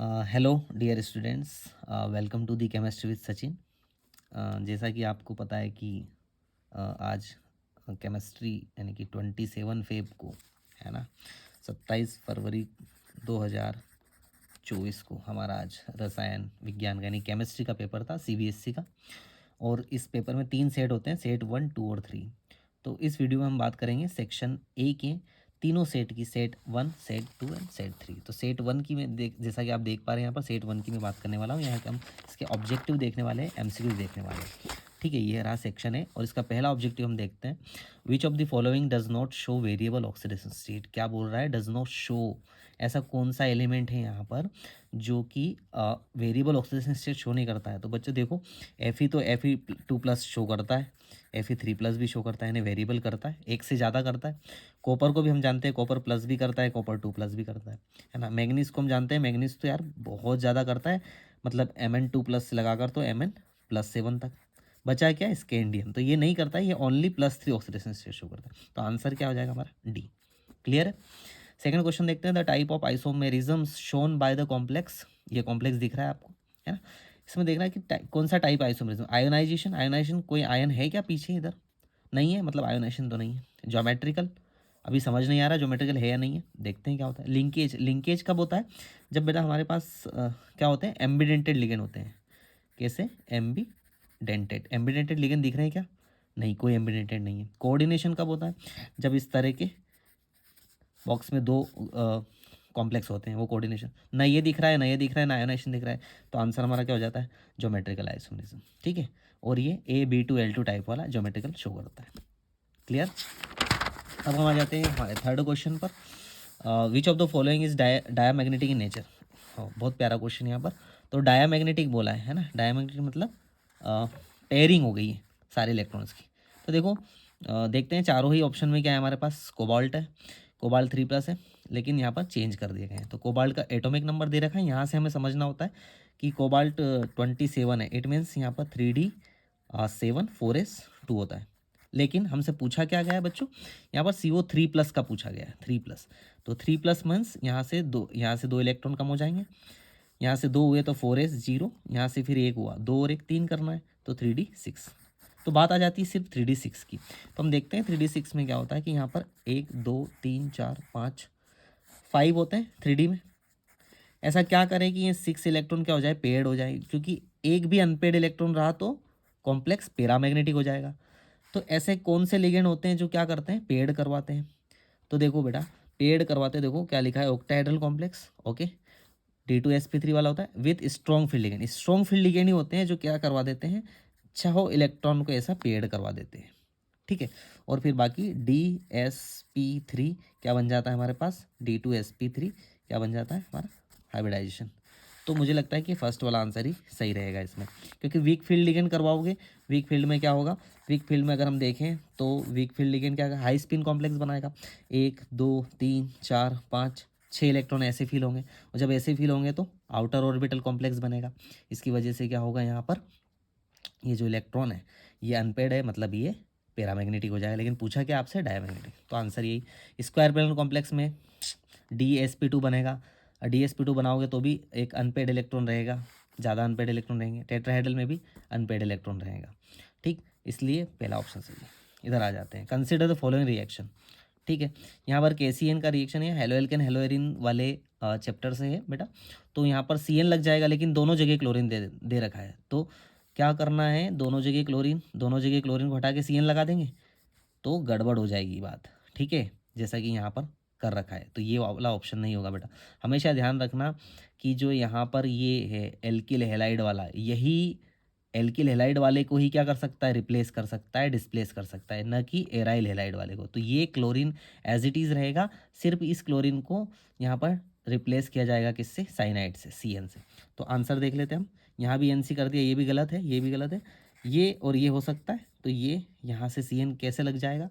Hello dear students, welcome to the chemistry with Sachin. जैसा कि आपको पता है कि आज केमिस्ट्री यानी कि 27 फेब को, है ना, 27 फरवरी 2024 को हमारा आज रसायन विज्ञान का यानी केमिस्ट्री का पेपर था सीबीएसई का। और इस पेपर में 3 सेट होते हैं, सेट 1, 2 और 3। तो इस वीडियो में हम बात करेंगे सेक्शन ए के तीनों सेट की, सेट 1, सेट 2 एंड सेट 3। तो सेट 1 की मैं जैसा कि आप देख पा रहे हैं यहाँ पर सेट 1 की मैं बात करने वाला हूँ। यहाँ के हम इसके ऑब्जेक्टिव देखने वाले हैं, एमसीक्यू देखने वाले हैं। ठीक है, ये रहा सेक्शन है और इसका पहला ऑब्जेक्टिव हम देखते हैं। विच of the following does not show variable oxidation state. क्या बोल रहा है, डज नॉट शो, ऐसा कौन सा एलिमेंट है यहाँ पर जो कि वेरिएबल ऑक्सीडेशन स्टेट शो नहीं करता है। तो बच्चों देखो, Fe2 प्लस शो करता है, Fe3 प्लस भी शो करता है, यानी वेरिएबल करता है, एक से ज़्यादा करता है। कॉपर को भी हम जानते हैं, कॉपर प्लस भी करता है, कॉपर 2 प्लस भी करता है ना। मैग्नीज को हम जानते हैं, मैग्नीज तो यार बहुत ज़्यादा करता है, मतलब Mn2 प्लस लगाकर तो Mn+7 तक। बचा है क्या, स्कैंडियम, तो ये नहीं करता है, ये ओनली +3 ऑक्सीडेशन स्टेट शो करता है। तो आंसर क्या हो जाएगा हमारा, डी। क्लियर है। सेकंड क्वेश्चन देखते हैं, the type of isomerism shown by the complex. ये कॉम्प्लेक्स दिख रहा है आपको, है ना। इसमें देखना है कि कौन सा टाइप आइसोमेरिज्म। आयोनाइजेशन, आयोनाइजेशन कोई आयन है क्या पीछे, इधर नहीं है, मतलब आयोनाइजेशन तो नहीं है। ज्योमेट्रिकल, अभी समझ नहीं आ रहा ज्योमेट्रिकल है या नहीं है, देखते हैं क्या होता है। लिंकेज, लिंकेज कब होता है, जब बेटा हमारे पास क्या होते हैं, एम्बीडेंटेड लिगेंड होते हैं। कैसे, एम्बीडेंटेड, एम्बीडेंटेड लिगेंड दिख रहे हैं क्या, नहीं, कोई एम्बीडेंटेड नहीं है। कोऑर्डिनेशन कब होता है, जब इस तरह के बॉक्स में दो कॉम्प्लेक्स होते हैं, वो कोऑर्डिनेशन। ना ये दिख रहा है, ना ये दिख रहा है, ना आयोनाइजेशन दिख रहा है, तो आंसर हमारा क्या हो जाता है, ज्योमेट्रिकल आइसोमेरिज्म। ठीक है, और ये Ab2L2 टाइप वाला ज्योमेट्रिकल शो करता है। क्लियर। अब हम आ जाते हैं हमारे थर्ड क्वेश्चन पर। विच of the following is diamagnetic in nature. बहुत प्यारा क्वेश्चन यहाँ पर। तो डायामैग्नेटिक बोला है ना, डायामैग्नेटिक मतलब पेयरिंग हो गई है सारे इलेक्ट्रॉन्स की। तो देखो, देखते हैं चारों ही ऑप्शन में क्या है हमारे पास। कोबाल्ट है, कोबाल्ट 3 प्लस है, लेकिन यहाँ पर चेंज कर दिए गए हैं। तो कोबाल्ट का एटॉमिक नंबर दे रखा है, यहाँ से हमें समझना होता है कि कोबाल्ट 27 है, इट मीन्स यहाँ पर 3D7 4s2 होता है। लेकिन हमसे पूछा क्या गया है बच्चों, यहाँ पर CO3 प्लस का पूछा गया है, 3 प्लस। तो 3 प्लस मीन्स यहाँ से दो इलेक्ट्रॉन कम हो जाएंगे, यहाँ से दो हुए तो 4s 0, यहाँ से फिर एक हुआ, 2 और 1 3 करना है तो 3D6। तो बात आ जाती है सिर्फ 3D6 की। तो हम देखते हैं 3D6 में क्या होता है कि यहाँ पर 1 2 3 4 5 होते हैं 3D में। ऐसा क्या करें कि ये 6 इलेक्ट्रॉन क्या हो जाए, पेड हो जाए, क्योंकि एक भी अनपेड इलेक्ट्रॉन रहा तो कॉम्प्लेक्स पैरामैग्नेटिक हो जाएगा। तो ऐसे कौन से लिगेंड होते हैं जो क्या करते हैं, पेड करवाते हैं। तो देखो बेटा, पेड करवाते हैं, देखो क्या लिखा है, ऑक्टाहेड्रल कॉम्प्लेक्स, ओके। D2sp3 वाला होता है with strong field ligand. Strong field ligand ही होते हैं जो क्या करवा देते हैं, चाहो इलेक्ट्रॉन को ऐसा पेड करवा देते हैं। ठीक है, और फिर बाकी DsP3 क्या बन जाता है हमारे पास, D2sp3 क्या बन जाता है हमारा, हाइब्रिडाइजेशन। तो मुझे लगता है कि फर्स्ट वाला आंसर ही सही रहेगा इसमें, क्योंकि वीक फील्ड लिगेंड करवाओगे, वीक फील्ड में क्या होगा, वीक फील्ड में अगर हम देखें तो वीक फील्ड लिगेंड क्या, हाई स्पिन कॉम्प्लेक्स बनाएगा। 1 2 3 4 5 6 इलेक्ट्रॉन ऐसे फील होंगे, और जब ऐसे फील होंगे तो आउटर ऑर्बिटल कॉम्प्लेक्स बनेगा। इसकी वजह से क्या होगा, यहाँ पर ये जो इलेक्ट्रॉन है ये अनपेड है, मतलब ये पैरामैग्नेटिक हो जाएगा। लेकिन पूछा क्या आपसे, डायमैग्नेटिक, तो आंसर यही। स्क्वायर पैरेलल कॉम्प्लेक्स में DsP2 बनेगा, और DsP2 बनाओगे तो भी एक अनपेड इलेक्ट्रॉन रहेगा, ज़्यादा अनपेड इलेक्ट्रॉन रहेंगे। टेट्राहेड्रल में भी अनपेड इलेक्ट्रॉन रहेगा। ठीक, इसलिए पहला ऑप्शन सही है। इधर आ जाते हैं, कंसिडर द फॉलोइंग रिएक्शन। ठीक है, यहाँ पर KCN का रिएक्शन है, हेलोएल्केन हेलोएरिन वाले चैप्टर से है बेटा। तो यहाँ पर CN लग जाएगा, लेकिन दोनों जगह क्लोरीन दे रखा है, तो क्या करना है, दोनों जगह क्लोरीन, दोनों जगह क्लोरीन को हटा के CN लगा देंगे, तो गड़बड़ हो जाएगी बात। ठीक है, जैसा कि यहाँ पर कर रखा है, तो ये वाला ऑप्शन नहीं होगा बेटा। हमेशा ध्यान रखना कि जो यहाँ पर ये है एल्किल हैलाइड वाला, यही एल्किल हैलाइड वाले को ही क्या कर सकता है, रिप्लेस कर सकता है, डिस्प्लेस कर सकता है, न कि एराइल हैलाइड वाले को। तो ये क्लोरीन एज इट इज़ रहेगा, सिर्फ इस क्लोरीन को यहाँ पर रिप्लेस किया जाएगा, किससे, साइनाइड से, CN से। तो आंसर देख लेते हैं हम, यहाँ भी NC कर दिया, ये भी गलत है, ये भी गलत है, ये और ये हो सकता है, तो ये यहाँ से CN कैसे लग जाएगा,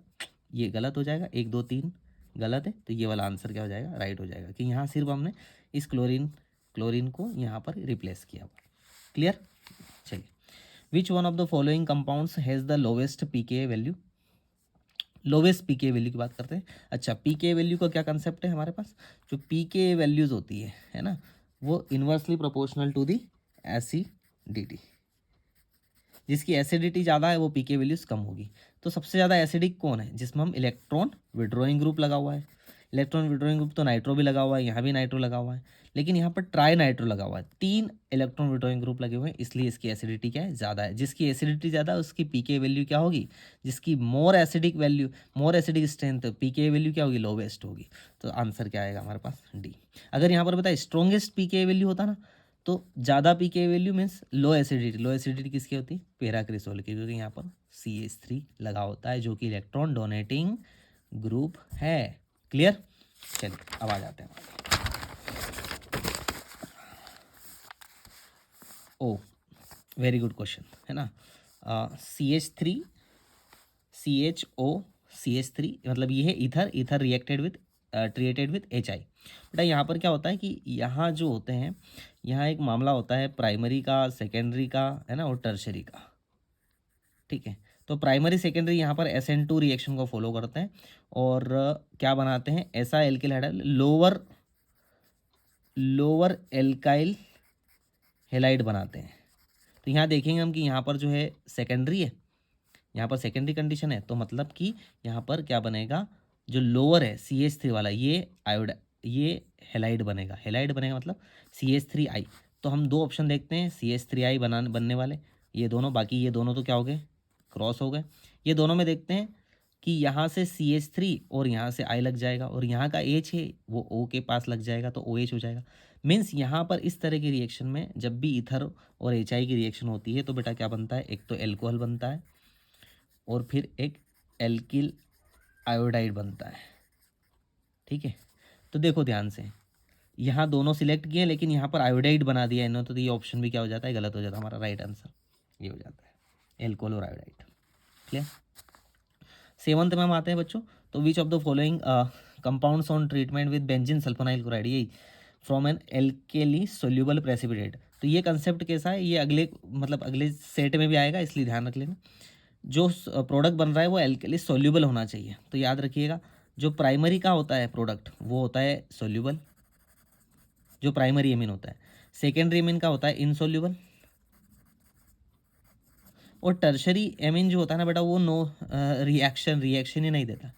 ये गलत हो जाएगा, 1 2 3 गलत है, तो ये वाला आंसर क्या हो जाएगा, राइट हो जाएगा, कि यहाँ सिर्फ हमने इस क्लोरीन क्लोरीन को यहाँ पर रिप्लेस किया हुआ। क्लियर। चलिए, विच one of the following compounds has the lowest pKa value. Lowest pKa value की बात करते हैं। अच्छा, pKa वैल्यू का क्या कंसेप्ट है हमारे पास, जो pKa वैल्यूज़ होती है ना, वो inversely proportional to the acidity. जिसकी एसिडिटी ज़्यादा है वो पीके वैल्यूज कम होगी। तो सबसे ज़्यादा एसिडिक कौन है? जिसमें हम इलेक्ट्रॉन विड्रॉइंग ग्रुप लगा हुआ है। इलेक्ट्रॉन विड्रॉइंग ग्रुप तो नाइट्रो भी लगा हुआ है, यहाँ भी नाइट्रो लगा हुआ है, लेकिन यहाँ पर ट्राई नाइट्रो लगा हुआ है। 3 इलेक्ट्रॉन विड्रॉइंग ग्रुप लगे हुए हैं, इसलिए इसकी एसिडिटी क्या है? ज़्यादा है। जिसकी एसिडिटी ज़्यादा है उसकी पीके वैल्यू क्या होगी? जिसकी more acidic value, more acidic strength, pK value क्या होगी? लोवेस्ट होगी। तो आंसर क्या आएगा हमारे पास? डी। अगर यहाँ पर बताए स्ट्रॉन्गेस्ट पीके वैल्यू होता ना, तो ज़्यादा पीके वैल्यू मीन्स लो एसिडिटी। लो एसिडिटी किसकी होती है? पैराक्रिसोल की, क्योंकि यहाँ पर CH3 लगा होता है जो कि इलेक्ट्रॉन डोनेटिंग ग्रुप है। क्लियर? चलिए अब आ जाते हैं ओ, वेरी गुड क्वेश्चन है ना। CH3 CHO CH3 मतलब ये है ether, ether reacted with treated with HI। बेटा यहाँ पर क्या होता है कि यहाँ जो होते हैं, यहाँ एक मामला होता है प्राइमरी का, सेकेंडरी का, है ना, और टर्शरी का। ठीक है, तो प्राइमरी सेकेंडरी यहाँ पर SN2 रिएक्शन को फॉलो करते हैं और क्या बनाते हैं? ऐसा alkyl hydride lower alkyl halide बनाते हैं। तो यहाँ देखेंगे हम कि यहाँ पर जो है सेकेंडरी है, यहाँ पर सेकेंडरी कंडीशन है, तो मतलब कि यहाँ पर क्या बनेगा? जो लोअर है CH3 वाला, ये हेलाइड बनेगा। हेलाइड बनेगा मतलब CH3I। तो हम 2 ऑप्शन देखते हैं CH3I बनने वाले, ये दोनों। बाकी ये दोनों तो क्या हो गए? क्रॉस हो गए। ये दोनों में देखते हैं कि यहाँ से CH3 और यहाँ से I लग जाएगा, और यहाँ का H है वो O के पास लग जाएगा, तो OH हो जाएगा। मीन्स यहाँ पर इस तरह की रिएक्शन में जब भी ईथर और HI की रिएक्शन होती है तो बेटा क्या बनता है? एक तो एल्कोहल बनता है और फिर एक एल्किल आयोडाइड बनता है। ठीक है, तो देखो ध्यान से, यहाँ दोनों सिलेक्ट किए लेकिन यहाँ पर आयोडाइड बना दिया इन्होंने, तो ये ऑप्शन भी क्या हो जाता है? गलत हो जाता है। हमारा राइट आंसर ये हो जाता है एल्कोहल और आयोडाइड। क्लियर? 7th में हम आते हैं बच्चों। तो which of the following compounds on treatment with benzene sulphonyl chloride, यही from an alkali soluble precipitate. तो ये कंसेप्ट कैसा है? ये अगले मतलब अगले सेट में भी आएगा, इसलिए ध्यान रख लेना। जो प्रोडक्ट बन रहा है वो एल्केली सोल्यूबल होना चाहिए। तो याद रखिएगा, जो प्राइमरी का होता है प्रोडक्ट वो होता है सोल्यूबल, जो प्राइमरी एमीन होता है। सेकेंडरी एमीन का होता है इनसोल्यूबल, और टर्शरी एमीन जो होता है ना बेटा, वो नो रिएक्शन ही नहीं देता।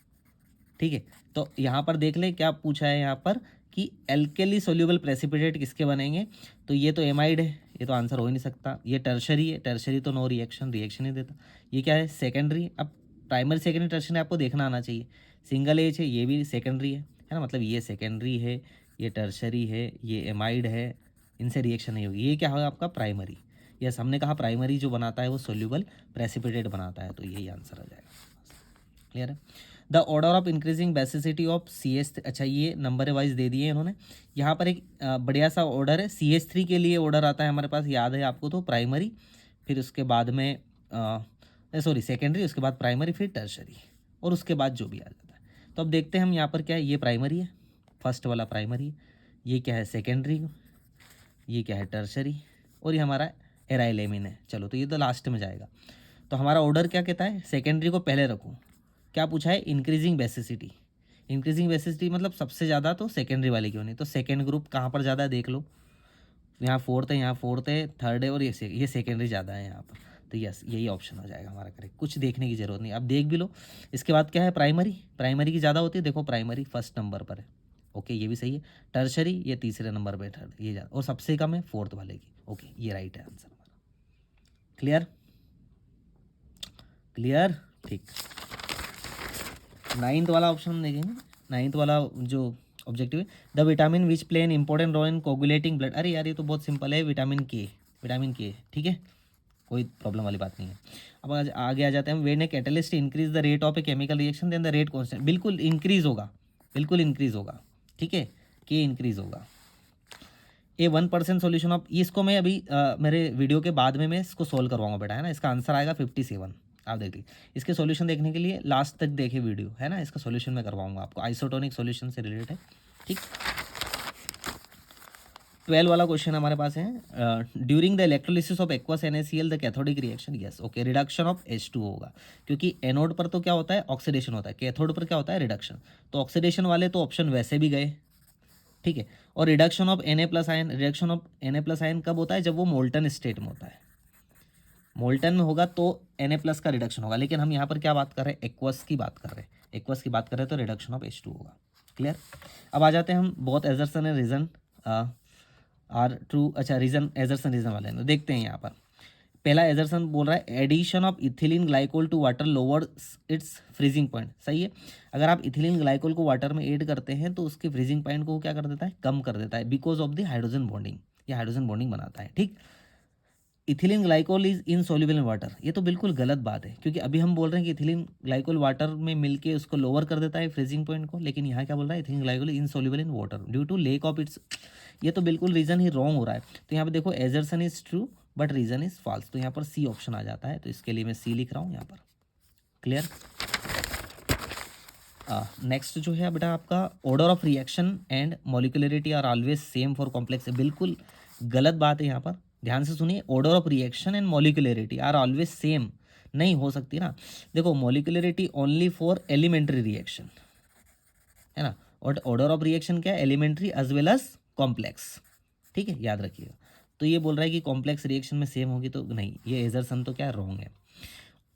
ठीक है, तो यहाँ पर देख ले क्या पूछा है यहाँ पर कि एल्केली सोल्यूबल प्रेसिपिटेट किसके बनेंगे? तो ये तो एमाइड है, ये तो आंसर हो ही नहीं सकता। ये टर्शरी है, टर्शरी तो नो रिएक्शन ही देता। ये क्या है? सेकेंडरी। अब प्राइमरी सेकेंडरी टर्शरी आपको देखना आना चाहिए। सिंगल एच है, ये भी सेकेंडरी है ना, मतलब ये सेकेंडरी है, ये टर्शरी है, ये एमाइड है, इनसे रिएक्शन नहीं होगी। ये क्या होगा आपका? प्राइमरी। यस, हमने कहा प्राइमरी जो बनाता है वो सोल्यूबल प्रेसिपिटेट बनाता है, तो यही आंसर हो जाएगा। क्लियर है? The order of increasing basicity of CH, अच्छा ये नंबर वाइज दे दिए इन्होंने। यहाँ पर एक बढ़िया सा ऑर्डर है। CH3 के लिए ऑर्डर आता है हमारे पास, याद है आपको, तो प्राइमरी, फिर उसके बाद में सेकेंडरी, उसके बाद प्राइमरी, फिर टर्शरी, और उसके बाद जो भी आ जाता है। तो अब देखते हैं हम यहाँ पर क्या है। ये प्राइमरी है, फर्स्ट वाला प्राइमरी है। ये क्या है? सेकेंडरी। ये क्या है? टर्शरी। और ये हमारा एराइलेमिन है। चलो, तो ये तो लास्ट में जाएगा। तो हमारा ऑर्डर क्या कहता है? सेकेंडरी को पहले रखो। क्या पूछा है? Increasing basicity. इंक्रीजिंग बेसिसिटी मतलब सबसे ज़्यादा तो सेकेंडरी वाले की होनी। तो सेकेंड ग्रुप कहाँ पर ज़्यादा है देख लो, यहाँ फोर्थ है, यहाँ फोर्थ है, थर्ड है, और ये सेकेंडरी ज़्यादा है यहाँ पर। तो यस, यही ऑप्शन हो जाएगा हमारा करेक्ट। कुछ देखने की ज़रूरत नहीं, अब देख भी लो। इसके बाद क्या है? प्राइमरी। प्राइमरी की ज़्यादा होती है, देखो प्राइमरी फर्स्ट नंबर पर है। ओके, ये भी सही है। टर्शरी ये तीसरे नंबर पर, थर्ड ये ज़्यादा, और सबसे कम है फोर्थ वाले की। ओके, ये राइट है आंसर हमारा। क्लियर? क्लियर? ठीक। 9th वाला ऑप्शन देखेंगे। 9th वाला जो ऑब्जेक्टिव है, the vitamin which play an important role in coagulating blood. अरे यार, ये तो बहुत सिंपल है, विटामिन के। ठीक है, कोई प्रॉब्लम वाली बात नहीं है। अब आगे आ जाते हैं। When a catalyst increase the rate of a chemical reaction then the rate constant. बिल्कुल इंक्रीज होगा। ठीक है, के इंक्रीज होगा। ए 1% सोल्यूशन ऑफ, इसको मैं अभी मेरे वीडियो के बाद में मैं इसको सोल्व करवाऊंगा बेटा, है ना। इसका आंसर आएगा 57। आप देखिए, इसके सॉल्यूशन देखने के लिए लास्ट तक देखिए वीडियो, है ना। इसका सॉल्यूशन मैं करवाऊंगा आपको, आइसोटोनिक सॉल्यूशन से रिलेटेड है। ठीक, 12 वाला क्वेश्चन हमारे पास है। During the electrolysis of aqueous NaCl the cathodic reaction. Yes, okay, reduction of H2 होगा, क्योंकि एनोड पर तो क्या होता है? ऑक्सीडेशन होता है। कैथोड पर क्या होता है? रिडक्शन। तो ऑक्सीडेशन वाले तो ऑप्शन वैसे भी गए, ठीक है। और रिडक्शन ऑफ Na+आयन, रिडक्शन ऑफ Na+आयन कब होता है? जब वो मोल्टन स्टेट में होता है। मोल्टन में होगा तो Na+ का रिडक्शन होगा, लेकिन हम यहाँ पर क्या बात कर रहे हैं? एक्वस की बात कर रहे हैं। एक्वस की बात कर रहे हैं तो रिडक्शन ऑफ H2 होगा। क्लियर। अब आ जाते हैं हम both assertion and reason are true. अच्छा, रीजन एजर्सन रीजन वाले में देखते हैं। यहाँ पर पहला एजर्सन बोल रहा है addition of ethylene glycol to water lower its freezing point. सही है। अगर आप इथिलीन ग्लाइकोल को वाटर में ऐड करते हैं तो उसके फ्रीजिंग पॉइंट को क्या कर देता है? कम कर देता है, because of the hydrogen bonding. ये हाइड्रोजन बॉन्डिंग बनाता है। ठीक। Ethylene glycol is insoluble in water, ये तो बिल्कुल गलत बात है, क्योंकि अभी हम बोल रहे हैं कि इथिलीन ग्लाइकोल वाटर में मिलके उसको लोअर कर देता है फ्रीजिंग पॉइंट को, लेकिन यहाँ क्या बोल रहा है? Ethylene glycol insoluble in water due to lack of its. ये तो बिल्कुल रीजन ही रॉन्ग हो रहा है। तो यहाँ पे देखो assertion is true but reason is false, तो यहाँ पर सी ऑप्शन आ जाता है। तो इसके लिए मैं सी लिख रहा हूँ यहाँ पर। क्लियर। नेक्स्ट जो है बेटा आपका order of reaction and molecularity are always same for complex, बिल्कुल गलत बात है यहाँ पर। ध्यान से सुनिए, order of reaction and molecularity are always same नहीं हो सकती ना। देखो molecularity only for elementary reaction है ना, और ऑर्डर ऑफ रिएक्शन क्या है? Elementary as well as complex. ठीक है, याद रखिएगा। तो ये बोल रहा है कि कॉम्प्लेक्स रिएक्शन में सेम होगी, तो नहीं, ये एजर्सन तो क्या रॉन्ग है।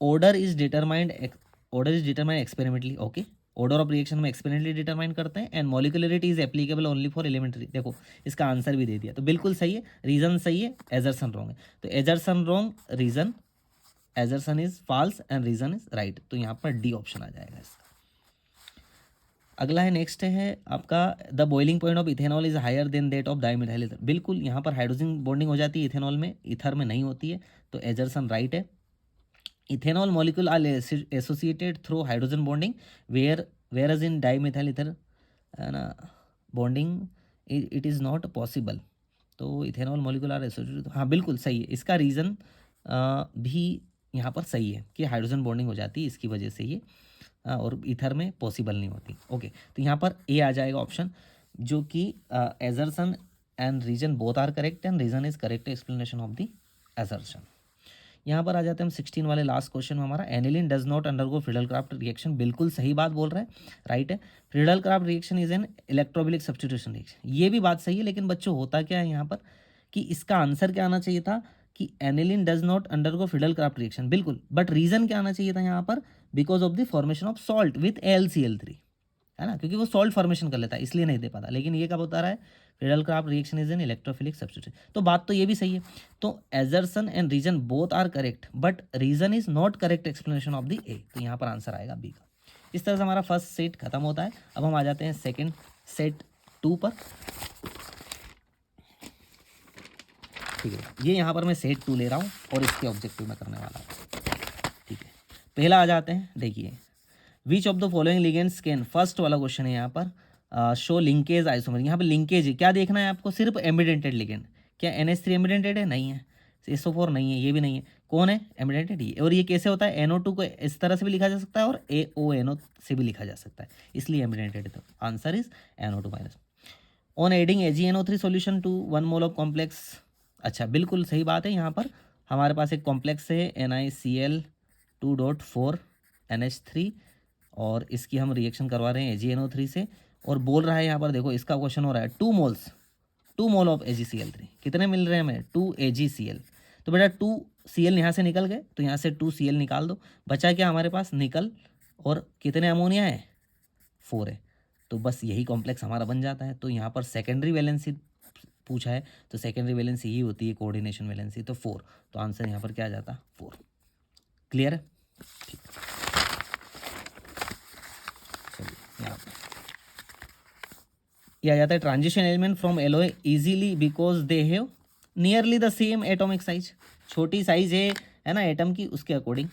Order is determined experimentally. Okay, order of reaction में एक्सपेरिमेंटली डिटरमाइन करते हैं and molecularity is applicable only for elementary. देखो इसका आंसर भी दे दिया, तो बिल्कुल सही है। रीजन सही है, एजर्सन रॉन्ग है। तो assertion wrong, reason assertion is false and reason is right. तो यहाँ पर डी ऑप्शन आ जाएगा इसका। अगला है, नेक्स्ट है आपका the boiling point of ethanol is higher than that of dimethyl ether. बिल्कुल यहाँ पर हाइड्रोजन बॉन्डिंग हो जाती है इथेनॉल में, ईथर में नहीं होती है, तो एजर्सन राइट है। Ethanol molecule are associated through hydrogen bonding whereas in dimethyl ether ना bonding it is not possible. तो इथेनॉल मॉलिक्यूल आर एसोसिएटेड, हाँ बिल्कुल सही है। इसका रीज़न भी यहाँ पर सही है कि हाइड्रोजन बॉन्डिंग हो जाती है, इसकी वजह से ये और ईथर में पॉसिबल नहीं होती। ओके, तो यहाँ पर ए आ जाएगा ऑप्शन, जो कि assertion and reason both are correct and reason is correct explanation of the assertion. यहाँ पर आ जाते हैं हम 16 वाले लास्ट क्वेश्चन में। हमारा aniline does not undergo Friedel-Crafts reaction, बिल्कुल सही बात बोल रहे हैं, राइट है। Friedel Craft reaction is an electrophilic substitution reaction, ये भी बात सही है, लेकिन बच्चों होता क्या है यहाँ पर कि इसका आंसर क्या आना चाहिए था कि aniline does not undergo Friedel-Crafts reaction, बिल्कुल, बट रीजन क्या आना चाहिए था यहाँ पर? Because of the formation of salt with AlCl3, है ना, क्योंकि वो सॉल्ट फॉर्मेशन कर लेता है, इसलिए नहीं दे पाता। लेकिन ये कब बता रहा है? Friedel Craft reaction is an electrophilic substitution. तो बात तो ये भी सही है। तो assertion and reason both are correct but reason is not correct explanation of the A, तो यहाँ पर आंसर आएगा बी का। इस तरह से हमारा फर्स्ट सेट खत्म होता है। अब हम आ जाते हैं सेकेंड सेट 2 पर। ठीक है, ये यहाँ पर मैं सेट 2 ले रहा हूँ और इसके ऑब्जेक्टिव में करने वाला हूँ। ठीक है, पहला आ जाते हैं, देखिए विच of the following ligands can, first वाला क्वेश्चन है यहाँ पर, शो लिंकेज आइसोमर। यहाँ पे लिंकेज है, क्या देखना है आपको? सिर्फ एमिडेंटेड लिगेंड। क्या NH3 एमिडेंटेड है? नहीं है। SO4 नहीं है, ये भी नहीं है। कौन है एमिडेंटेड? ये। और ये कैसे होता है? NO2 को इस तरह से भी लिखा जा सकता है और AONO से भी लिखा जा सकता है, इसलिए एमिडेंटेड है। तो answer is NO2 minus. On adding AgNO3 solution to 1 mole of complex. अच्छा, बिल्कुल सही बात है। यहाँ पर हमारे पास एक कॉम्प्लेक्स है NiCl2.4 NH3 और इसकी हम रिएक्शन करवा रहे हैं AgNO3 से, और बोल रहा है यहाँ पर, देखो इसका क्वेश्चन हो रहा है 2 मोल ऑफ AgCl3 कितने मिल रहे हैं हमें? 2 AgCl। तो बेटा 2 Cl यहाँ से निकल गए, तो यहाँ से 2 Cl निकाल दो, बचा क्या हमारे पास? निकल, और कितने अमोनिया है? 4 है। तो बस यही कॉम्प्लेक्स हमारा बन जाता है। तो यहाँ पर सेकेंडरी वैलेंसी पूछा है, तो सेकेंडरी वैलेंसी ही होती है कोऑर्डिनेशन वैलेंसी, तो 4। तो आंसर यहाँ पर क्या आ जाता? 4। क्लियर है? ठीक, ये आ जाता है transition element from alloy easily because they have nearly the same atomic size. छोटी साइज है ना एटम की, उसके अकॉर्डिंग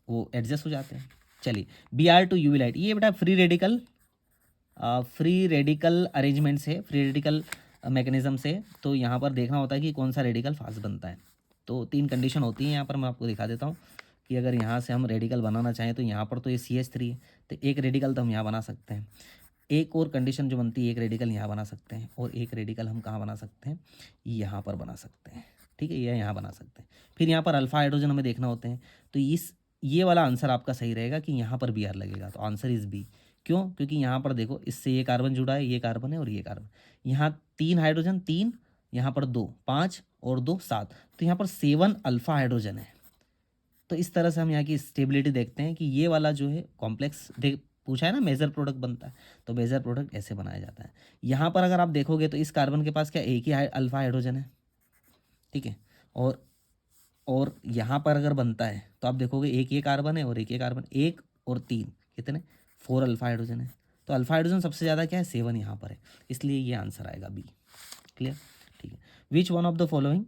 वो एडजस्ट हो जाते हैं। चलिए Br टू UV लाइट, ये बेटा फ्री रेडिकल अरेंजमेंट से, फ्री रेडिकल मैकेनिज्म से। तो यहाँ पर देखना होता है कि कौन सा रेडिकल फास्ट बनता है। तो 3 कंडीशन होती हैं यहाँ पर, मैं आपको दिखा देता हूँ कि अगर यहाँ से हम रेडिकल बनाना चाहें तो यहाँ पर तो ये CH3 है, तो एक रेडिकल तो हम यहाँ बना सकते हैं। एक और कंडीशन जो बनती है, एक रेडिकल यहाँ बना सकते हैं, और एक रेडिकल हम कहाँ बना सकते हैं? यहाँ पर बना सकते हैं। ठीक है, ये यहाँ बना सकते हैं। फिर यहाँ पर अल्फा हाइड्रोजन हमें देखना होते हैं, तो ये वाला आंसर आपका सही रहेगा कि यहाँ पर Br लगेगा, तो आंसर इज बी। क्यों? क्योंकि यहाँ पर देखो, इससे ये कार्बन जुड़ा है, ये कार्बन है और ये कार्बन, यहाँ 3 हाइड्रोजन, 3 यहाँ पर 2, 5 और 2 7, तो यहाँ पर 7 अल्फा हाइड्रोजन है। तो इस तरह से हम यहाँ की स्टेबिलिटी देखते हैं कि ये वाला जो है कॉम्प्लेक्स देख पूछा है ना मेजर प्रोडक्ट बनता है, तो मेजर प्रोडक्ट ऐसे बनाया जाता है। यहाँ पर अगर आप देखोगे तो इस कार्बन के पास क्या एक ही अल्फा हाइड्रोजन है, ठीक है। और यहाँ पर अगर बनता है तो आप देखोगे एक ये कार्बन है और एक ये कार्बन, 1 और 3 कितने, 4 अल्फा हाइड्रोजन है। तो अल्फा हाइड्रोजन सबसे ज़्यादा क्या है, 7 यहाँ पर है, इसलिए ये आंसर आएगा बी। क्लियर, ठीक है। Which one of the following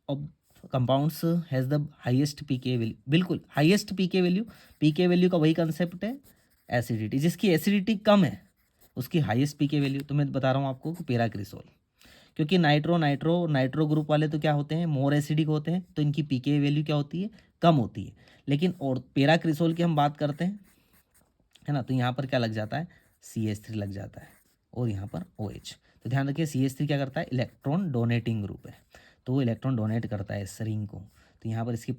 of compounds has the highest pK value, बिल्कुल highest pK value, pK value का वही कंसेप्ट है एसिडिटी, जिसकी एसिडिटी कम है उसकी हाईएस्ट पीके वैल्यू। तो मैं बता रहा हूँ आपको कि पैराक्रिसोल, क्योंकि नाइट्रो ग्रुप वाले तो क्या होते हैं, मोर एसिडिक होते हैं, तो इनकी पीके वैल्यू क्या होती है, कम होती है। लेकिन और पैराक्रिसोल की हम बात करते हैं, है ना, तो यहाँ पर क्या लग जाता है, CH3 लग जाता है और यहाँ पर OH। तो ध्यान रखिए CH3 क्या करता है, इलेक्ट्रॉन डोनेटिंग ग्रुप है, तो वो इलेक्ट्रॉन डोनेट करता है इस रिंग को, तो यहाँ पर इसकी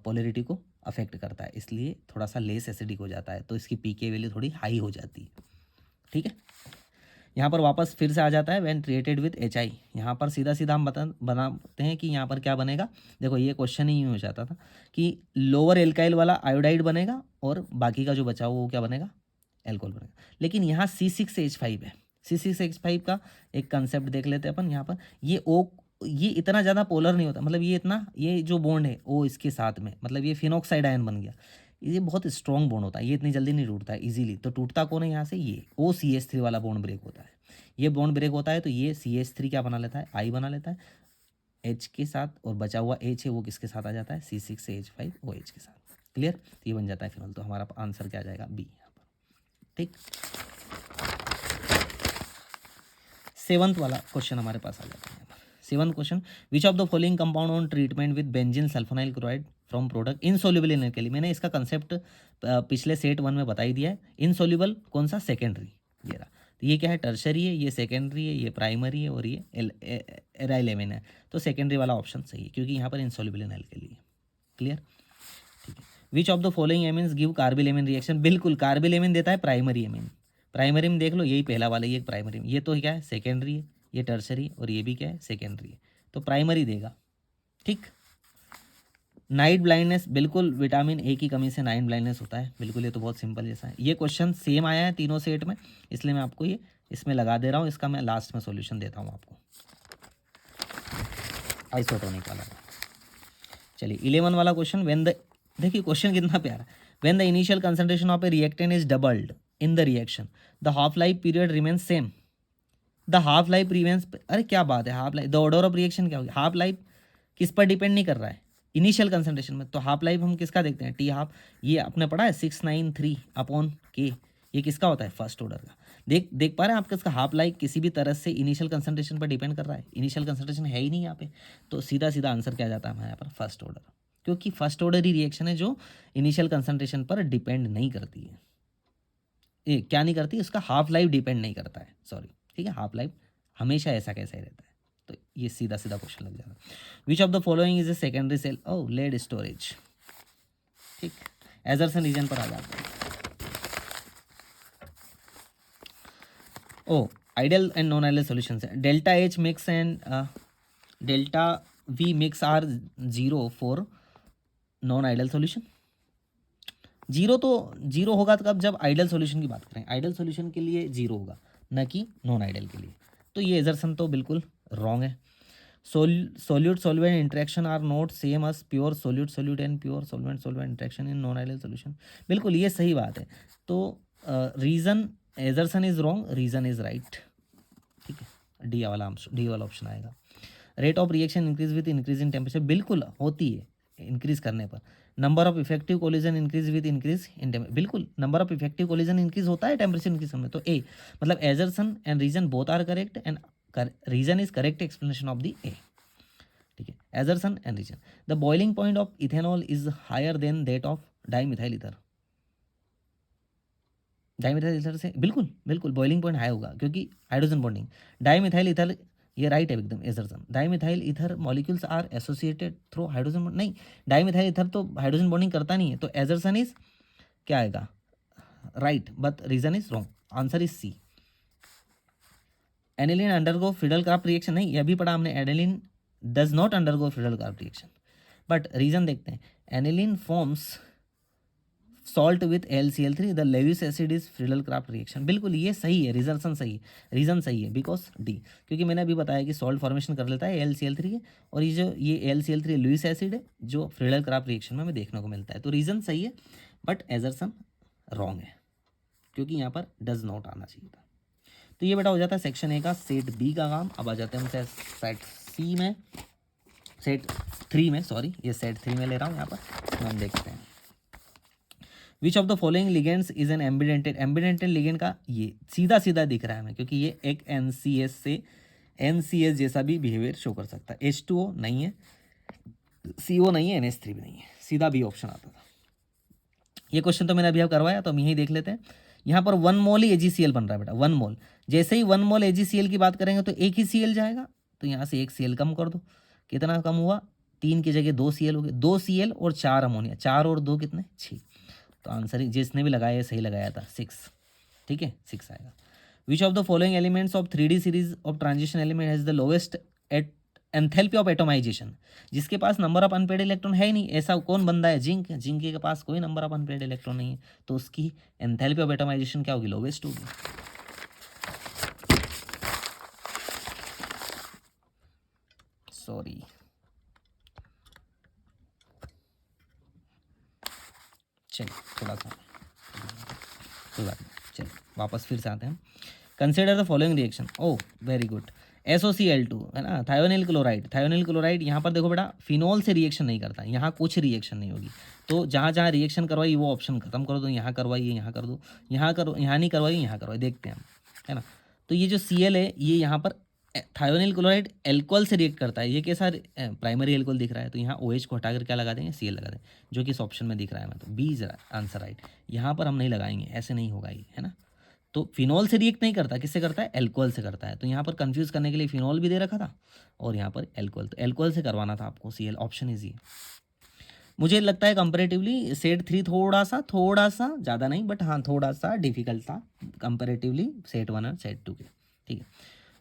पोलरिटी को अफेक्ट करता है, इसलिए थोड़ा सा लेस एसिडिक हो जाता है, तो इसकी पीके वैल्यू थोड़ी हाई हो जाती है, ठीक है। यहाँ पर वापस फिर से आ जाता है व्हेन ट्रीटेड विद HI। यहाँ पर सीधा सीधा हम बनाते हैं कि यहाँ पर क्या बनेगा, देखो ये क्वेश्चन ही हो जाता था कि लोअर एल्काइल वाला आयोडाइड बनेगा और बाकी का जो बचा हुआ वो क्या बनेगा, एल्कोहल बनेगा। लेकिन यहाँ C6H5 है, C6H5 का एक कंसेप्ट देख लेते हैं अपन। यहाँ पर ये इतना ज़्यादा पोलर नहीं होता, मतलब ये जो बॉन्ड है O इसके साथ में, मतलब ये फिनॉक्साइड आयन बन गया, ये बहुत स्ट्रॉन्ग बॉन्ड होता है, ये इतनी जल्दी नहीं टूटता है इजीली। तो टूटता कौन है यहाँ से, ये OCH3 वाला बॉन्ड ब्रेक होता है, ये बॉन्ड ब्रेक होता है तो ये CH3 क्या बना लेता है, I बना लेता है H के साथ, और बचा हुआ H है वो किसके साथ आ जाता है, C6H5OH के साथ। क्लियर, तो ये बन जाता है फिनॉल। तो हमारा आंसर क्या आ जाएगा, बी यहाँ पर, ठीक। 7th वाला क्वेश्चन हमारे पास आ जाता है। 7th question, which of the following compound on treatment with benzene sulphonyl chloride from product insoluble in alkali. मैंने इसका कंसेप्ट पिछले सेट 1 में बता ही दिया है। इनसोल्यूबल कौन सा, सेकेंडरी, ये रहा। तो ये क्या है, टर्शरी है, ये सेकेंडरी है, ये प्राइमरी है, और ये एराइलेमिन है। तो सेकेंडरी वाला ऑप्शन सही है, क्योंकि यहाँ पर इनसोल्यूबल इन एल्कली है। क्लियर, ठीक है। Which of the following एमिन्स give carbylamine reaction, बिल्कुल कार्बिलेमिन देता है प्राइमरी एमिन। प्राइमरी में देख लो, यही पहला वाला, ये प्राइमरी में, ये तो क्या है सेकेंडरी है, ये टर्शरी, और ये भी क्या है सेकेंडरी है, तो प्राइमरी देगा, ठीक। नाइट ब्लाइंडनेस, बिल्कुल विटामिन ए की कमी से नाइट ब्लाइंडनेस होता है, बिल्कुल, ये तो बहुत सिंपल जैसा है। ये क्वेश्चन सेम आया है तीनों सेट में, इसलिए मैं आपको ये इसमें लगा दे रहा हूँ, इसका मैं लास्ट में सॉल्यूशन देता हूँ आपको, आइसोटोनिक वाला। चलिए 11 वाला क्वेश्चन, देखिए क्वेश्चन कितना प्यारा, when the initial concentration of A reactant is doubled in the reaction the half life period remains same, the half life remains, अरे क्या बात है, half life, the order of reaction क्या होगी, हाफ लाइफ किस पर डिपेंड नहीं कर रहा है इनिशियल कंसंट्रेशन में, तो हाफ लाइफ हम किसका देखते हैं, T हाफ, ये आपने पढ़ा है 693/K, ये किसका होता है, फर्स्ट ऑर्डर का। देख पा रहे हैं आपका, इसका हाफ लाइफ किसी भी तरह से इनिशियल कंसंट्रेशन पर डिपेंड कर रहा है, इनिशियल कंसंट्रेशन है ही नहीं यहाँ पे, तो सीधा सीधा आंसर क्या जाता है हमारे यहाँ पर, फर्स्ट ऑर्डर, क्योंकि फर्स्ट ऑर्डर ही रिएक्शन है जो इनिशियल कंसंट्रेशन पर डिपेंड नहीं करती है। ये क्या नहीं करती, उसका हाफ लाइफ डिपेंड नहीं करता है, सॉरी, ठीक है, हाफ लाइफ हमेशा ऐसा कैसा ही रहता है, तो ये सीधा सीधा क्वेश्चन लग जाएगा। Which of the following is a secondary cell, oh lead storage, ठीक, एजरसन रीजन पर आ जाता है। Oh ideal and non ideal solution है, delta H mix and delta V mix are 0 for non ideal solution. Zero होगा तो कब, जब आइडियल सॉल्यूशन की बात करें, आइडियल सॉल्यूशन के लिए जीरो होगा, न कि नॉन आइडियल के लिए। तो ये एजर्सन तो बिल्कुल रॉन्ग है। Solute solvent interaction are not same as pure solute and pure solvent interaction in non ideal solution, बिल्कुल ये सही बात है। तो reason assertion is wrong, reason is right, ठीक है, डी वाला ऑप्शन आएगा। Rate of reaction increase with increase in temperature, बिल्कुल होती है इंक्रीज करने पर। Number of effective collision increase with increase in temperature, बिल्कुल number of effective collision increase होता है टेम्परेचर इंक्रीज करने में। तो ए मतलब assertion and reason both are correct and reason is correct explanation of the A, ठीक है, assertion and reason. The boiling point of ethanol is higher than that of dimethyl ether, dimethyl ether से बिल्कुल boiling point high होगा, क्योंकि hydrogen bonding. Dimethyl ether, ये right है एकदम assertion, dimethyl ether molecules are associated through hydrogen, नहीं dimethyl ether तो hydrogen bonding करता नहीं है, तो एजर्सन इज क्या आएगा, right, but reason is wrong, answer is C. Aniline undergo Friedel Craft reaction, नहीं ये अभी पढ़ा हमने, aniline does not undergo Friedel Craft reaction, but reason देखते हैं, aniline forms salt with LCl3, the Lewis acid is Friedel Craft reaction. बिल्कुल ये सही है, रीजन सही है, रीजन सही है, बिकॉज डी, क्योंकि मैंने अभी बताया कि सॉल्ट फॉर्मेशन कर लेता है LCl3 के, और ये LCl3 लुईस एसिड है जो फ्रीडल क्राफ्ट रिएक्शन में हमें देखने को मिलता है, तो रीजन सही है, बट एजरसन रॉन्ग है, क्योंकि यहाँ पर डज नॉट आना चाहिए था। तो ये बेटा हो जाता है सेक्शन ए का सेट बी का काम। अब आ जाते हैं हम सेट सी में, सेट 3 में, सॉरी ये सेट 3 में ले रहा हूँ यहाँ पर। हम देखते हैं विच of the following ligands is an ambidentate, ambidentate ligand का ये सीधा सीधा दिख रहा है हमें, क्योंकि ये एक NCS से NCS जैसा भी बिहेवियर शो कर सकता है। H2O नहीं है, CO नहीं है, NH3 भी नहीं है, सीधा भी ऑप्शन आता था। ये क्वेश्चन तो मैंने अभी करवाया, तो हम यही देख लेते हैं। यहाँ पर 1 मोल ही AgCl बन रहा है बेटा, 1 मोल, जैसे ही 1 मोल AgCl की बात करेंगे तो एक ही Cl जाएगा, तो यहाँ से एक Cl कम कर दो, कितना कम हुआ, 3 की जगह 2 Cl हो गए, 2 Cl और 4 अमोनिया, 4 और 2 कितने, 6, तो आंसर ही जिसने भी लगाया सही लगाया था 6, ठीक है 6 आएगा। विच of the following elements of 3D series of transition element has the lowest enthalpy of atomization, जिसके पास नंबर ऑफ अनपेड इलेक्ट्रॉन है ही नहीं, ऐसा कौन बंदा है, जिंक, जिंक के पास कोई नंबर ऑफ अनपेड इलेक्ट्रॉन नहीं है, तो उसकी एंथैल्पी ऑफ एटोमाइजेशन क्या होगी, लोवेस्ट होगी। सॉरी, चलिए थोड़ा सा कोई बात नहीं, चलिए वापस फिर से आते हैं। Consider the following reaction, oh very good, SOCl2 है ना, थायोनिल क्लोराइड, थायोनिल क्लोराइड यहाँ पर देखो बेटा फिनॉल से रिएक्शन नहीं करता, यहाँ कुछ रिएक्शन नहीं होगी, तो जहाँ जहाँ रिएक्शन करवाई वो ऑप्शन खत्म कर दो, यहाँ करवाइए यहाँ कर दो, यहाँ करो, यहाँ नहीं करवाइए यहाँ करवाइए, देखते हैं हम, है ना। तो ये जो Cl है ये यहाँ पर थायोनिल क्लोराइड एल्कोहल से रिएक्ट करता है, ये कैसा प्राइमरी एल्कोहल दिख रहा है, तो यहाँ OH को हटाकर क्या लगा देंगे, Cl लगा देंगे, जो कि इस ऑप्शन में दिख रहा है हमें, तो बी इज आंसर राइट। यहाँ पर हम नहीं लगाएंगे, ऐसे नहीं होगा ये, है ना। तो फिनॉल से रिएक्ट नहीं करता, किससे करता है, एल्कोहल से करता है, तो यहाँ पर कंफ्यूज करने के लिए फिनॉल भी दे रखा था और यहाँ पर एल्कोहल, तो एल्कोहल से करवाना था आपको, Cl ऑप्शन इज ये। मुझे लगता है कंपेरेटिवली सेट 3 थोड़ा सा ज़्यादा नहीं, बट हाँ थोड़ा सा डिफिकल्ट था कंपेरेटिवली सेट 1 और सेट 2 के, ठीक है।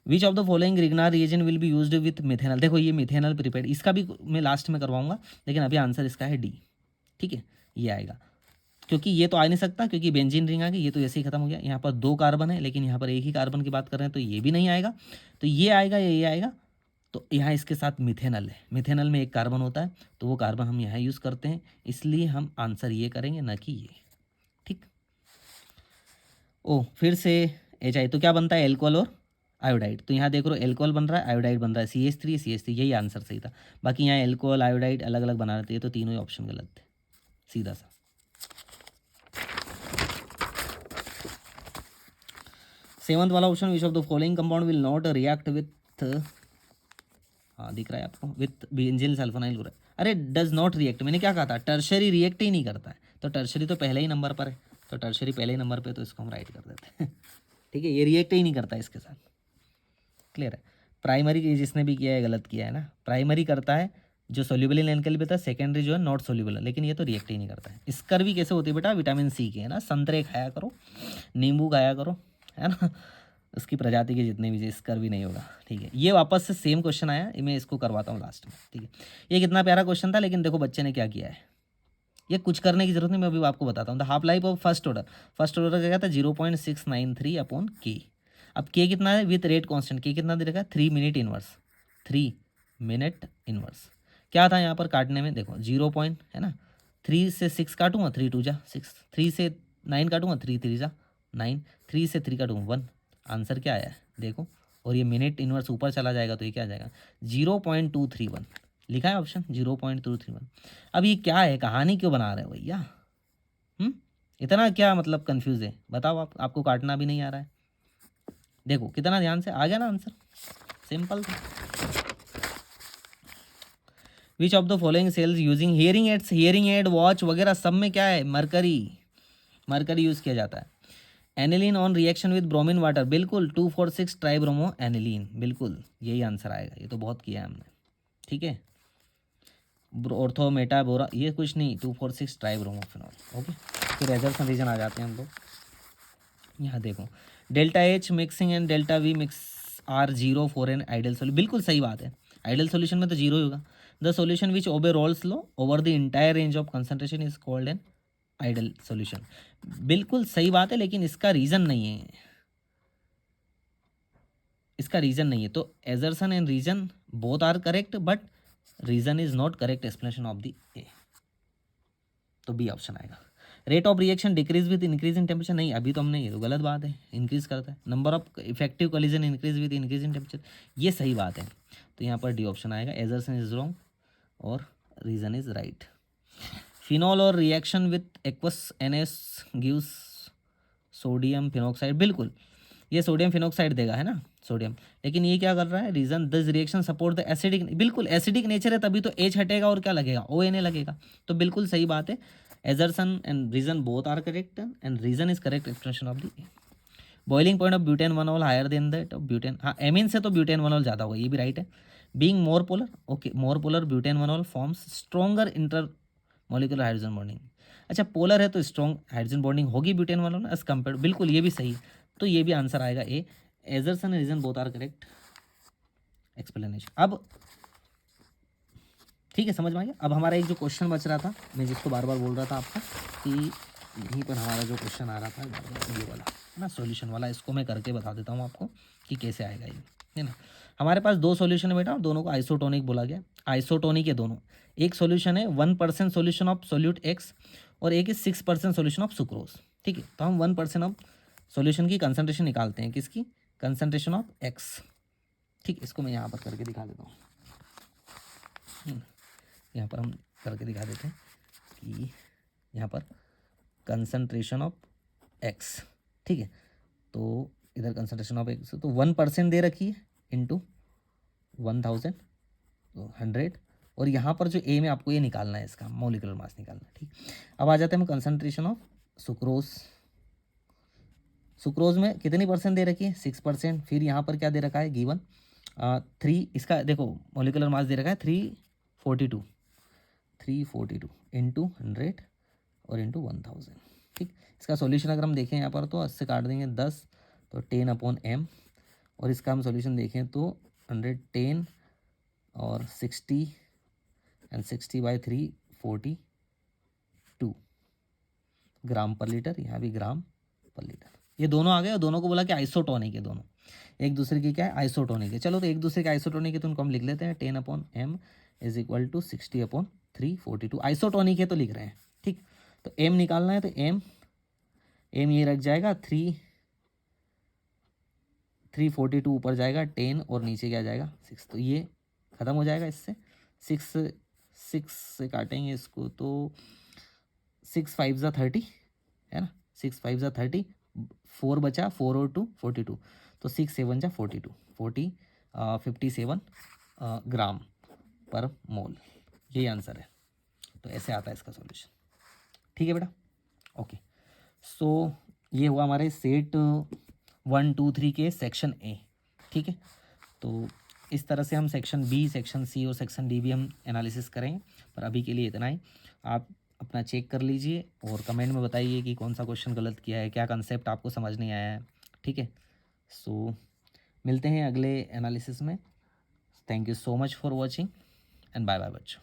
Which of the following Grignard reagent will be used with methanol, देखो ये मिथेनॉल प्रिपेयर्ड, इसका भी मैं लास्ट में करवाऊंगा, लेकिन अभी आंसर इसका है डी, ठीक है ये आएगा, क्योंकि ये तो आ नहीं सकता, क्योंकि बेंजीन रिंग आ गई, ये तो ऐसे ही खत्म हो गया, यहाँ पर 2 कार्बन है लेकिन यहाँ पर एक ही कार्बन की बात कर रहे हैं, तो ये भी नहीं आएगा, तो ये आएगा या ये आएगा, तो यहाँ इसके साथ मिथेनॉल है, मिथेनॉल में एक कार्बन होता है, तो वो कार्बन हम यहाँ यूज़ करते हैं, इसलिए हम आंसर ये करेंगे ना कि ये, ठीक। ओ फिर से HI, तो क्या बनता है, एल्कोहल और आयोडाइड, तो यहाँ देख लो एल्कोहल बन रहा है, आयोडाइड बन रहा है, CH3 यही आंसर सही था, बाकी यहाँ एल्कोहल आयोडाइड अलग अलग बना रहे थे, तो तीनों ही ऑप्शन गलत थे, सीधा सा। 7th वाला option, which of the following compound will not react with, हाँ दिख रहा है आपको, विथ बेंजीन सल्फोनाइल ग्रुप, अरे डज नॉट रिएक्ट, मैंने क्या कहा था, टर्शरी रिएक्ट ही नहीं करता है, तो टर्शरी तो पहले ही नंबर पर है, तो टर्शरी पहले ही नंबर पे, तो इसको हम राइट कर देते हैं ठीक है, ये रिएक्ट ही नहीं करता इसके साथ, क्लियर है। प्राइमरी जिसने भी किया है गलत किया है ना, प्राइमरी करता है जो सोल्यूबल इन एल्कली होता है, सेकेंडरी जो है नॉट सोल्यूबल है, लेकिन ये तो रिएक्ट ही नहीं करता है। स्कर भी कैसे होती है बेटा, विटामिन C के, है ना, संतरे खाया करो, नींबू खाया करो, है ना, उसकी प्रजाति के जितने भी स्कर भी नहीं होगा, ठीक है। ये वापस से सेम क्वेश्चन आया, मैं इसको करवाता हूँ लास्ट में, ठीक है। ये कितना प्यारा क्वेश्चन था, लेकिन देखो बच्चे ने क्या किया है, ये कुछ करने की जरूरत नहीं, मैं अभी आपको बताता हूँ। The half life of first order का क्या था, 0.693/K, अब K कितना है विथ रेट कांस्टेंट, K कितना दे रखा है, 3 मिनट इनवर्स, 3 मिनट इनवर्स, क्या था यहाँ पर काटने में, देखो 0 पॉइंट है ना, 3 से 6 काटूंगा, 3 2 जा 6, 3 से 9 काटूंगा, 3 3 जा 9, 3 से 3 काटूंगा 1, आंसर क्या आया है देखो, और ये मिनट इनवर्स ऊपर चला जाएगा तो ये क्या आ जाएगा, 0.231 लिखा है ऑप्शन 0.231। अब ये क्या है, कहानी क्यों बना रहे हो भैया, इतना क्या मतलब कंफ्यूज है, बताओ आप, आपको काटना भी नहीं आ रहा है, देखो कितना ध्यान से आ गया ना आंसर, सिंपल था। विच of the following sales using hearing aids, hearing aid, watch वगैरह सब में क्या है, मरकरी यूज़ किया जाता है। Aniline on reaction with bromine water, बिल्कुल 2,4,6 ट्राइब्रोमो एनिलीन, बिल्कुल यही आंसर आएगा, ये तो बहुत किया है हमने, ठीक है। ऑर्थो मेटा बोरा ये कुछ नहीं, 2,4,6 ट्राइब्रोमोफिनॉल, ओके। फिर एजर्सन रीजन आ जाते हैं हम लोग, यहाँ देखो delta H mixing and delta V mix are zero for an ideal solution, बिल्कुल सही बात है, आइडियल सोल्यूशन में तो जीरो ही होगा। The solution which obey Raoult's law over the entire range of concentration is called an ideal solution, बिल्कुल सही बात है, लेकिन इसका रीज़न नहीं है, इसका रीज़न नहीं है। तो assertion and reason both are correct, but reason is not correct explanation of the A, तो बी ऑप्शन आएगा। Rate of reaction decrease with increase in temperature, नहीं अभी तो हमने, ये तो गलत बात है, इंक्रीज करता है। Number of effective collision increase with increase in temperature, ये सही बात है, तो यहाँ पर डी ऑप्शन आएगा, एजर्सन इज रॉन्ग और रीजन इज राइट। फिनॉल और reaction with aqueous NS gives sodium phenoxide, बिल्कुल ये सोडियम फिनॉक्साइड देगा, है ना, सोडियम, लेकिन ये क्या कर रहा है, reason this reaction support the acidic, बिल्कुल एसिडिक नेचर है, तभी तो H हटेगा और क्या लगेगा, ONA लगेगा, तो बिल्कुल सही बात है। Assertion and reason both are correct and reason is correct explanation of the boiling point of butane 1 higher than that of butane, हाँ एमीन से तो ब्यूटेन 1 ज़्यादा होगा, ये भी राइट है। Being more polar, okay more polar butane 1 forms stronger inter molecular hydrogen bonding, अच्छा polar है तो स्ट्रॉन्ग हाइड्रोजन बॉन्डिंग होगी ब्यूटेन 1 एज कम्पेयर, बिल्कुल ये भी सही है, तो ये भी आंसर आएगा A, assertion reason both are correct explanation. अब ठीक है, समझ में आ गया। अब हमारा एक जो क्वेश्चन बच रहा था, मैं जिसको बार बार बोल रहा था आपको कि यहीं पर हमारा जो क्वेश्चन आ रहा था ये वाला ना, सॉल्यूशन वाला, इसको मैं करके बता देता हूँ आपको कि कैसे आएगा ये, है ना। हमारे पास दो सॉल्यूशन है बेटा, और दोनों को आइसोटोनिक बोला गया, आइसोटोनिक है दोनों। एक सॉल्यूशन है 1% सॉल्यूशन ऑफ सोल्यूट एक्स और एक इज 6% सॉल्यूशन ऑफ सुक्रोज, ठीक है। तो हम 1% ऑफ सॉल्यूशन की कंसंट्रेशन निकालते हैं, किसकी, कंसंट्रेशन ऑफ एक्स, ठीक। इसको मैं यहाँ पर करके दिखा देता हूँ, यहाँ पर हम करके दिखा देते हैं कि यहाँ पर कंसंट्रेशन ऑफ एक्स, ठीक है। तो इधर कंसंट्रेशन ऑफ एक्स तो 1% दे रखी है इंटू 1000 तो 100, और यहाँ पर जो ए में आपको ये निकालना है, इसका मॉलिक्यूलर मास निकालना है, ठीक। अब आ जाते हैं हम कंसंट्रेशन ऑफ सुक्रोज, सुक्रोज में कितनी परसेंट दे रखी है, 6%, फिर यहाँ पर क्या दे रखा है गिवन 3, इसका देखो मॉलिक्यूलर मास दे रखा है 342 इंटू 100 और इंटू 1000, ठीक। इसका सॉल्यूशन अगर हम देखें यहाँ पर तो 10 से काट देंगे 10, तो 10/m, और इसका हम सॉल्यूशन देखें तो 110 और 60 एंड 60/3 42 ग्राम पर लीटर, यहाँ भी ग्राम पर लीटर, ये दोनों आ गए, और दोनों को बोला कि आइसोटोनिक है, दोनों एक दूसरे की क्या है, आइसोटोनिक है। चलो तो एक दूसरे के आइसोटोनिक है तो उनको हम लिख लेते हैं 10/m is equal to 60/342, isotonic है तो लिख रहे हैं, ठीक। तो m निकालना है तो m ये रख जाएगा 342 ऊपर जाएगा 10 और नीचे क्या जाएगा 6, तो ये ख़त्म हो जाएगा इससे, 6 से काटेंगे इसको तो 6 5 ज़ा 30 है ना, 6 5 ज़ा 30, 4 बचा 4 और 2 42, तो 6 7 ज़ा 57 ग्राम पर मोल, यही आंसर है। तो ऐसे आता है इसका सॉल्यूशन, ठीक है बेटा, ओके। सो ये हुआ हमारे सेट 1 2 3 के सेक्शन ए, ठीक है। तो इस तरह से हम सेक्शन बी, सेक्शन सी और सेक्शन डी भी हम एनालिसिस करेंगे, पर अभी के लिए इतना ही। आप अपना चेक कर लीजिए और कमेंट में बताइए कि कौन सा क्वेश्चन गलत किया है, क्या कंसेप्ट आपको समझ नहीं आया है, ठीक है। सो मिलते हैं अगले एनालिसिस में। Thank you so much for watching and bye bye बच्चों।